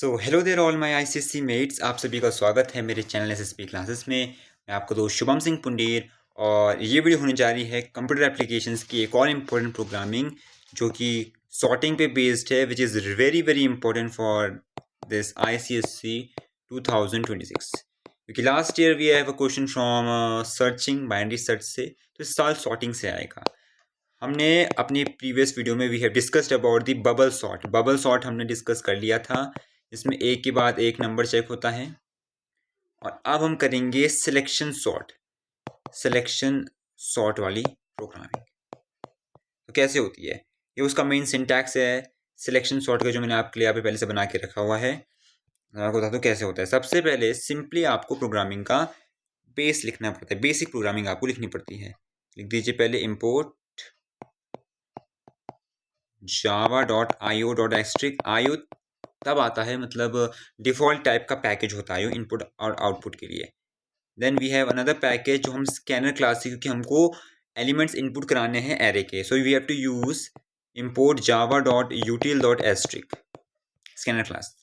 So hello there all my ICSC mates, आप सभी का स्वागत है मेरे चैनल एसएसपी क्लासेस में। मैं आपका दोस्त शुभम सिंह पुंडीर और ये वीडियो होने जा रही है कंप्यूटर एप्लीकेशंस की एक और इम्पोर्टेंट प्रोग्रामिंग जो कि सॉर्टिंग पे बेस्ड है, which is very very important for this ICSC 2026 क्योंकि last year we have a question from searching binary search से, तो इस साल सॉर्टिंग से आएगा। हमने अपनी प्रीवियस वीडियो में we have discussed about the bubble sort हमने डिस्कस कर लिया था, इसमें एक के बाद एक नंबर चेक होता है। और अब हम करेंगे सिलेक्शन सॉर्ट वाली प्रोग्रामिंग। तो कैसे होती है ये, उसका मेन सिंटैक्स है सिलेक्शन सॉर्ट का, जो मैंने आपके लिए यहाँ पे पहले से बना के रखा हुआ है। मैं आपको बता दूँ कैसे होता है। सबसे पहले सिंपली आपको प्रोग्रामिंग का बेस लिखना पड़ता है, बेसिक प्रोग्रामिंग आपको लिखनी पड़ती है। लिख दीजिए पहले इम्पोर्ट java.io.asterisk। io तब आता है मतलब डिफॉल्ट टाइप का पैकेज होता है इनपुट और आउटपुट के लिए। Then we have another package जो हम स्कैनर क्लास से, क्योंकि हमको एलिमेंट्स इनपुट कराने हैं एरे के, so we have to use import java.util.asterisk scanner class.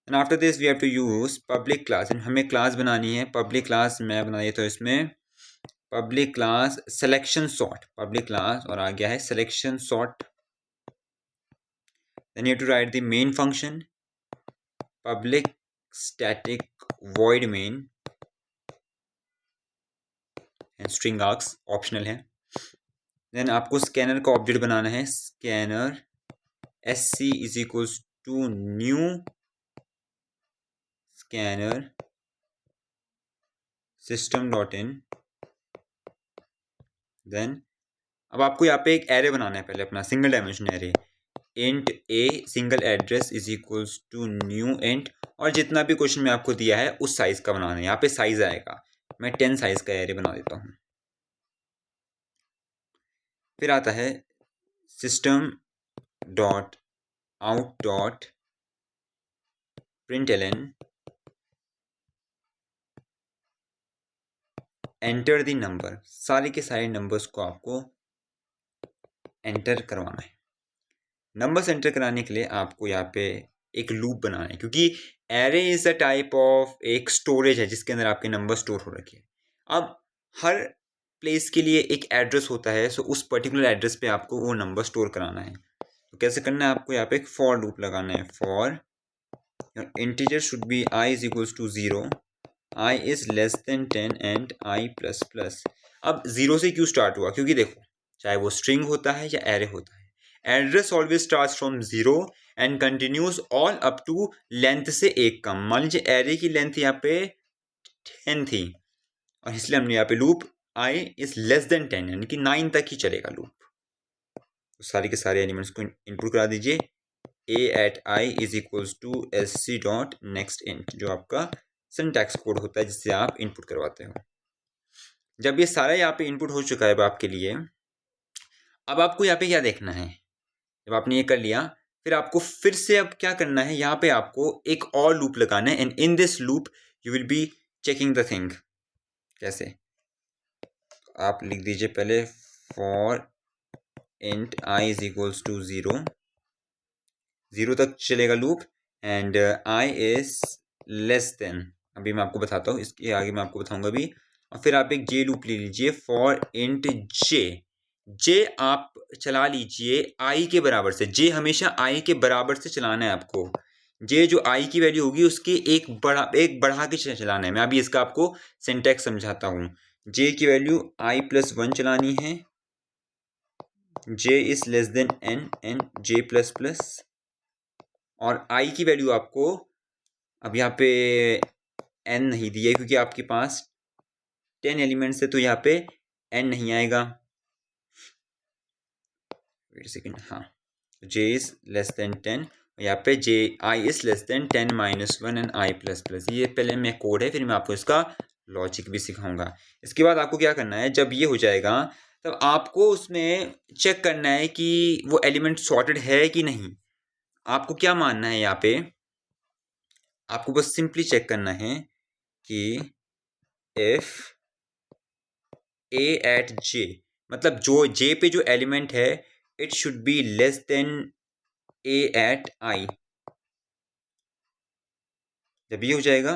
And after this we have to use public class. हमें क्लास बनानी है पब्लिक क्लास, मैं बनाई तो इसमें public class selection sort, public class और आ गया है selection sort. Then you have to write the main function public static void main and string args optional है। Then आपको स्कैनर का ऑब्जेक्ट बनाना है, scanner sc is equals to new scanner system.in। Then अब आपको यहाँ पे एक एरे बनाना है, पहले अपना single dimension array int a single address is equals to new int, और जितना भी क्वेश्चन में आपको दिया है उस साइज का बनाना है। यहाँ पे साइज आएगा, मैं 10 साइज का एरे बना देता हूँ। फिर आता है system dot out dot println enter the number. सारे के सारे नंबर्स को आपको एंटर करवाना है। नंबर्स एंटर कराने के लिए आपको यहाँ पे एक लूप बनाना है, क्योंकि array is a type of एक स्टोरेज है जिसके अंदर आपके नंबर स्टोर हो रखे हैं। अब हर प्लेस के लिए एक एड्रेस होता है, सो उस पर्टिकुलर एड्रेस पे आपको वो नंबर स्टोर कराना है। तो कैसे करना है, आपको यहाँ पे एक फॉर लूप लगाना है। For integer should be i is equals to 0, i is less than 10 and i plus plus. अब 0 से क्यों स्टार्ट हुआ, क्योंकि देखो चाहे वो स्ट्रिंग होता है या एरे होता है, address always start from 0 and continues all up to length से एक कम। मान लीजिए एरे की लेंथ यहाँ पे 10 थी और इसलिए हमने यहाँ पे loop i is less than 10 यानी कि 9 तक ही चलेगा लूप। तो सारे के सारे एलिमेंट्स को इनपुट करा दीजिए। a at i is equals to sc dot next int, जो आपका सिंटैक्स कोड होता है जिससे आप इनपुट करवाते हो। जब ये सारा यहाँ पे इनपुट हो चुका है अब आपके लिए, अब आपको यहाँ पे क्या देखना है, जब आपने ये कर लिया फिर आपको फिर से अब क्या करना है, यहाँ पे आपको एक और लूप लगाना है। And in this loop you will be checking the thing. कैसे, आप लिख दीजिए पहले for int i is equals to 0, 0 तक चलेगा loop and i is less than, अभी मैं आपको बताता हूँ, इसके आगे मैं आपको बताऊंगा अभी। और फिर आप एक जे लूप ले लीजिए फॉर इंट जे आप चला लीजिए i के बराबर से। जे हमेशा i के बराबर से चलाना है आपको। जे जो i की वैल्यू होगी उसके एक बढ़ा के चलाना है। मैं अभी इसका आपको सिंटैक्स समझाता हूँ। जे की वैल्यू i प्लस 1 चलानी है, j is less than n and j plus plus, और i की वैल्यू आपको अब यहाँ पे n नहीं दिया क्योंकि आपके पास 10 एलिमेंट्स है, तो यहाँ पे n नहीं आएगा। वेट सेकेंड, हाँ, j इज लेस देन 10, यहाँ पे i is less than 10 minus 1 and i plus plus. ये पहले मैं कोड है, फिर मैं आपको इसका लॉजिक भी सिखाऊंगा। इसके बाद आपको क्या करना है, जब ये हो जाएगा तब आपको उसमें चेक करना है कि वो एलिमेंट सॉर्टेड है कि नहीं। आपको क्या मानना है, यहाँ पे आपको बस सिंपली चेक करना है कि इफ a at j, मतलब जो j पे जो एलिमेंट है it should be less than a at i। जब ये हो जाएगा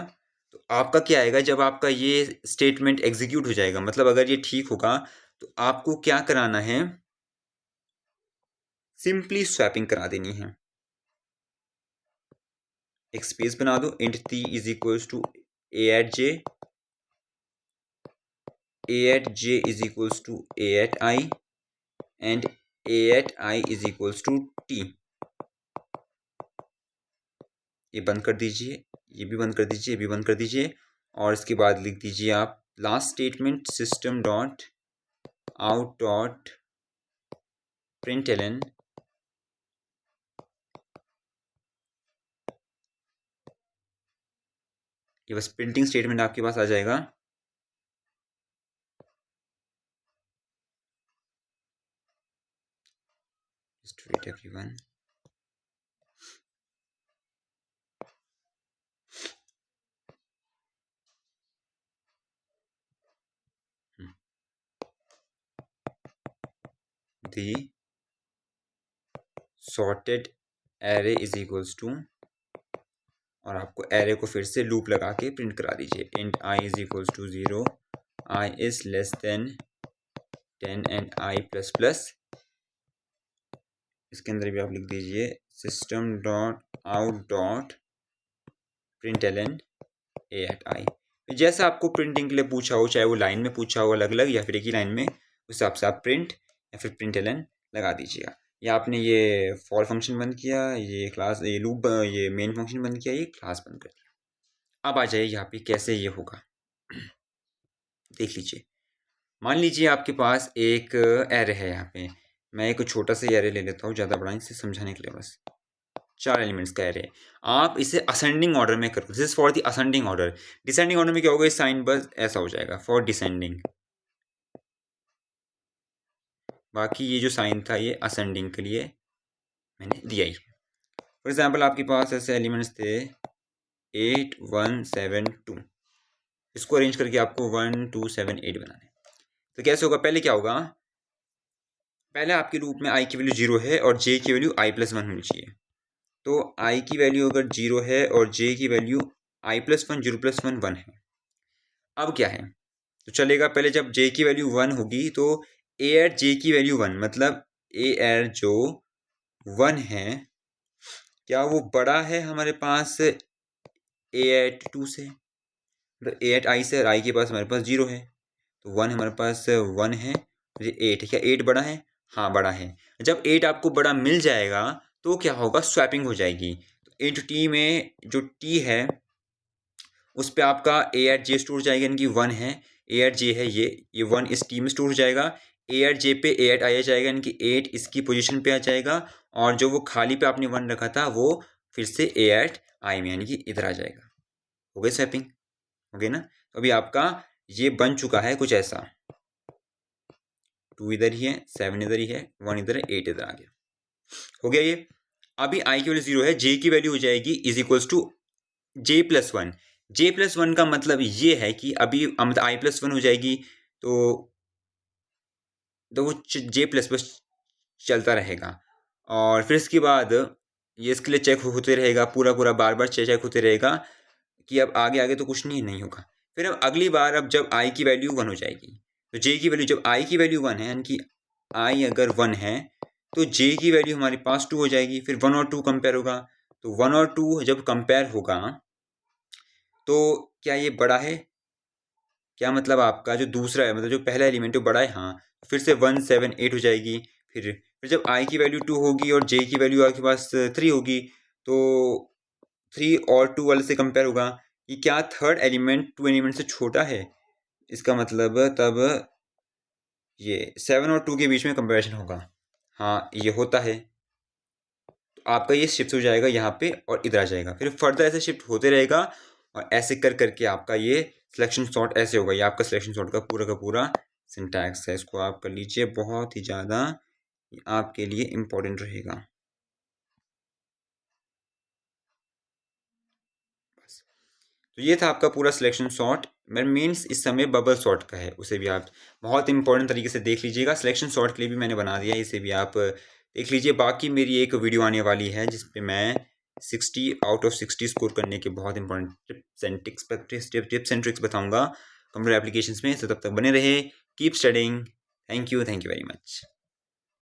तो आपका क्या आएगा, जब आपका ये स्टेटमेंट एग्जीक्यूट हो जाएगा, मतलब अगर ये ठीक होगा तो आपको क्या कराना है, सिंपली स्वैपिंग करा देनी है। एक स्पेस बना दो, int t is equals to a@j is equals to a@i and a@i is equals to t। ये बंद कर दीजिए, ये भी बंद कर दीजिए, ये भी बंद कर दीजिए, और इसके बाद लिख दीजिए आप last statement system dot out dot println ये बस प्रिंटिंग स्टेटमेंट आपके पास आ जाएगा। Just wait everyone. The sorted array is equals to, और आपको एरे को फिर से लूप लगा के प्रिंट करा दीजिए, int i is equals to 0, i is less than 10 and i plus plus. इसके अंदर भी आप लिख दीजिए system dot out dot println a@i। जैसा आपको प्रिंटिंग के लिए पूछा हो, चाहे वो लाइन में पूछा हो अलग अलग या फिर एक ही लाइन में, उस हिसाब से आप प्रिंट या फिर प्रिंटलन लगा दीजिएगा। या आपने ये फॉर फंक्शन बंद किया, ये क्लास, ये लूप, ये मेन फंक्शन बंद किया, ये क्लास बंद कर दिया। अब आ जाइए यहाँ पे कैसे ये होगा, देख लीजिए। मान लीजिए आपके पास एक एरे है, यहाँ पे मैं एक छोटा सा एरे ले लेता हूँ, ज़्यादा बड़ा इसे समझाने के लिए, बस 4 एलिमेंट्स का एरे। आप इसे असेंडिंग ऑर्डर में करो, this is for the ascending order. Descending order में क्या होगा, इस साइन बस ऐसा हो जाएगा फॉर डिसेंडिंग। बाकी ये जो साइन था ये असेंडिंग के लिए मैंने दिया ही। फॉर एग्जाम्पल आपके पास ऐसे एलिमेंट्स थे 8 1 7 2, इसको अरेंज करके आपको 1 2 7 8 बनाने। तो कैसे होगा, पहले क्या होगा, पहले आपके लूप में i की वैल्यू 0 है और j की वैल्यू i प्लस 1 होनी चाहिए। तो i की वैल्यू अगर 0 है और j की वैल्यू i प्लस 1 0 प्लस 1 1 है। अब क्या है, तो चलेगा, पहले जब j की वैल्यू 1 होगी तो a@j की वैल्यू 1, मतलब a@ जो 1 है, क्या वो बड़ा है हमारे पास a@2 से, मतलब a@i से, और i के पास हमारे पास 0 है, तो 1 हमारे पास 1 है, तो ये 8 है। क्या 8 बड़ा है, हाँ बड़ा है। जब 8 आपको बड़ा मिल जाएगा तो क्या होगा, स्वैपिंग हो जाएगी। तो इंट t में जो t है उस पर आपका a@j स्टोर जाएगा, यानी कि 1 है, a@j है, ये 1 इस t में स्टोर हो जाएगा, a@j पे a@i आ जाएगा, यानी कि 8 इसकी पोजीशन पे आ जाएगा, और जो वो खाली पे आपने 1 रखा था वो फिर से a@i में, यानी कि इधर आ जाएगा। हो गई स्वैपिंग, हो गई ना। तो अभी आपका ये बन चुका है कुछ ऐसा, 2 इधर ही है, 7 इधर ही है, 1 इधर है, 8 इधर आ गया, हो गया ये। अभी i की वैल्यू 0 है, j की वैल्यू हो जाएगी is equals to j plus 1। j plus 1 का मतलब ये है कि अभी i प्लस 1 हो जाएगी, तो वो j प्लस प्लस चलता रहेगा, और फिर इसके बाद ये इसके लिए चेक होते रहेगा, पूरा पूरा बार बार चेक होते रहेगा कि अब आगे आगे तो कुछ नहीं होगा। फिर अब अगली बार, अब जब i की वैल्यू 1 हो जाएगी, तो j की वैल्यू, जब i की वैल्यू 1 है, यानी कि i अगर 1 है तो j की वैल्यू हमारे पास 2 हो जाएगी। फिर 1 और 2 कंपेयर होगा, तो 1 और 2 जब कंपेयर होगा तो क्या ये बड़ा है, क्या मतलब आपका जो दूसरा है, मतलब जो पहला एलिमेंट है वो बड़ा है, हाँ, फिर से 1 7 8 हो जाएगी। फिर जब i की वैल्यू 2 होगी और j की वैल्यू आपके पास 3 होगी, तो 3 और 2 वाले से कंपेयर होगा कि क्या थर्ड एलिमेंट 2 एलिमेंट से छोटा है, इसका मतलब तब ये 7 और 2 के बीच में कंपेरिजन होगा, हाँ ये होता है। तो आपका ये शिफ्ट हो जाएगा यहाँ पे और इधर आ जाएगा, फिर फर्दर ऐसे शिफ्ट होते रहेगा, और ऐसे कर करके आपका ये सिलेक्शन सॉर्ट ऐसे होगा। ये आपका सिलेक्शन सॉर्ट का पूरा सिंटैक्स है, इसको आप कर लीजिए, बहुत ही ज़्यादा आपके लिए इम्पोर्टेंट रहेगा। बस, तो ये था आपका पूरा सिलेक्शन सॉर्ट। मेरा मीन्स इस समय बबल सॉर्ट का है, उसे भी आप बहुत इंपॉर्टेंट तरीके से देख लीजिएगा। सिलेक्शन सॉर्ट के लिए भी मैंने बना दिया है, इसे भी आप देख लीजिए। बाकी मेरी एक वीडियो आने वाली है जिस पे मैं 60 आउट ऑफ 60 स्कोर करने के बहुत इंपॉर्टेंट टिप्स एंड ट्रिक्स बताऊंगा कंप्यूटर एप्लीकेशंस में। तो तब तक बने रहे, keep studying. Thank you very much.